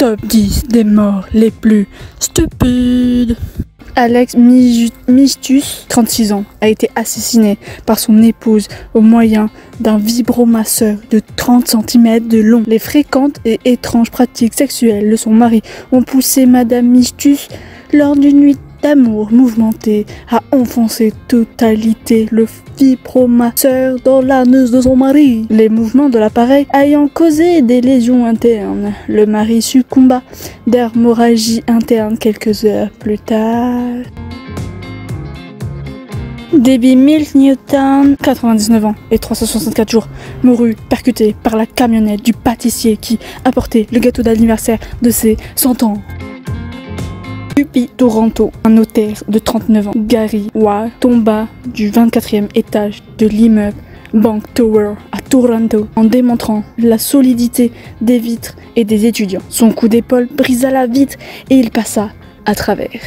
Top 10 des morts les plus stupides. Alex Mistus, 36 ans, a été assassiné par son épouse au moyen d'un vibromasseur de 30 cm de long. Les fréquentes et étranges pratiques sexuelles de son mari ont poussé Madame Mistus, lors d'une nuit d'amour mouvementée, à enfoncer totalité le vibromasseur dans l'anus de son mari. Les mouvements de l'appareil ayant causé des lésions internes, le mari succomba d'hémorragie interne quelques heures plus tard. Debbie Mills Newton, 99 ans et 364 jours, mourut percuté par la camionnette du pâtissier qui apportait le gâteau d'anniversaire de ses 100 ans. Upi Toronto, un notaire de 39 ans, Gary Ward, tomba du 24e étage de l'immeuble Bank Tower à Toronto en démontrant la solidité des vitres et des étudiants. Son coup d'épaule brisa la vitre et il passa à travers.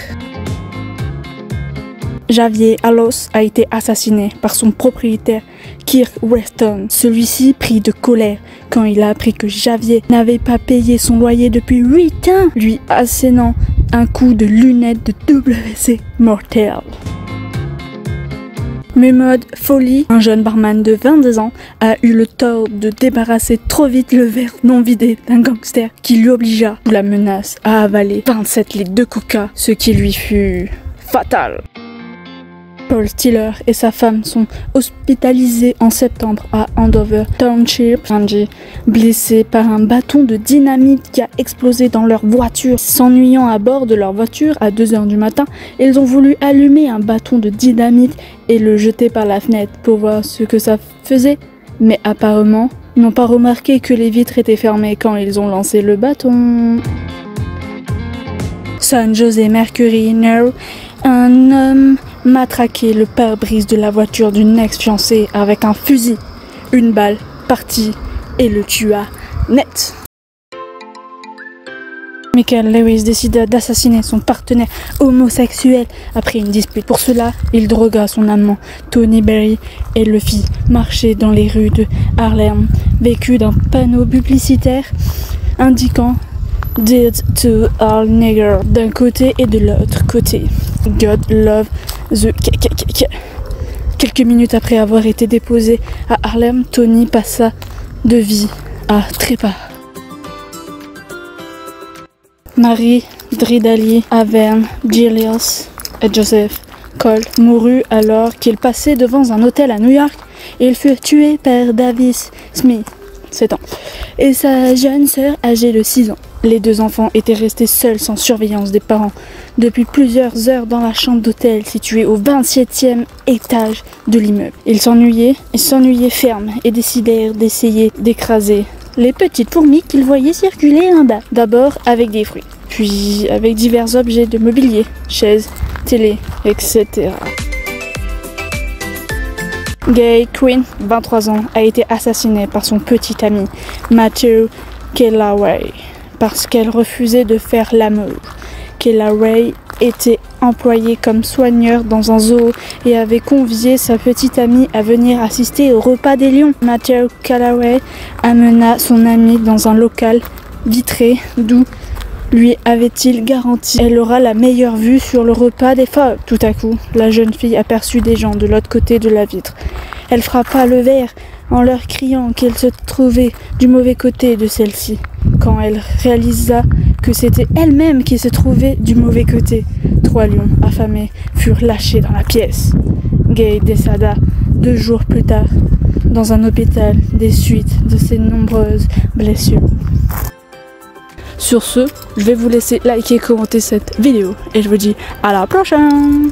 Javier Alos a été assassiné par son propriétaire Kirk Weston. Celui-ci prit de colère quand il a appris que Javier n'avait pas payé son loyer depuis 8 ans, lui assénant un coup de lunette de WC mortel. Mehmed Foley, un jeune barman de 22 ans, a eu le tort de débarrasser trop vite le verre non vidé d'un gangster qui lui obligea, sous la menace, à avaler 27 litres de coca, ce qui lui fut fatal. Paul Stiller et sa femme sont hospitalisés en septembre à Andover Township, blessés par un bâton de dynamite qui a explosé dans leur voiture. S'ennuyant à bord de leur voiture à 2 h du matin, ils ont voulu allumer un bâton de dynamite et le jeter par la fenêtre pour voir ce que ça faisait, mais apparemment, ils n'ont pas remarqué que les vitres étaient fermées quand ils ont lancé le bâton. San José Mercury, Nero, un homme matraqué le pare-brise de la voiture d'une ex-fiancée avec un fusil. Une balle partit et le tua net. Michael Lewis décida d'assassiner son partenaire homosexuel après une dispute. Pour cela, il drogua son amant Tony Berry et le fit marcher dans les rues de Harlem, vêtu d'un panneau publicitaire indiquant Dead to all nigger d'un côté et de l'autre côté. God love the Quelques minutes après avoir été déposé à Harlem, Tony passa de vie à trépas. Mary Dridali, Avern, Gillias et Joseph Cole mourut alors qu'il passait devant un hôtel à New York. Ils furent tués par Davis Smith, 7 ans, et sa jeune sœur âgée de 6 ans. Les 2 enfants étaient restés seuls sans surveillance des parents depuis plusieurs heures dans la chambre d'hôtel située au 27e étage de l'immeuble. Ils s'ennuyaient ferme et décidèrent d'essayer d'écraser les petites fourmis qu'ils voyaient circuler en bas. D'abord avec des fruits, puis avec divers objets de mobilier, chaises, télé, etc. Gay Quinn, 23 ans, a été assassinée par son petit ami Matthew Kellaway parce qu'elle refusait de faire l'amour. Kellaway était employé comme soigneur dans un zoo et avait convié sa petite amie à venir assister au repas des lions. Matthew Kellaway amena son amie dans un local vitré d'où lui avait-il garanti elle aura la meilleure vue sur le repas des femmes. Tout à coup, la jeune fille aperçut des gens de l'autre côté de la vitre. Elle frappa le verre en leur criant qu'elle se trouvait du mauvais côté de celle-ci. Quand elle réalisa que c'était elle-même qui se trouvait du mauvais côté, 3 lions affamés furent lâchés dans la pièce. Gay décéda 2 jours plus tard dans un hôpital des suites de ses nombreuses blessures. Sur ce, je vais vous laisser liker et commenter cette vidéo et je vous dis à la prochaine.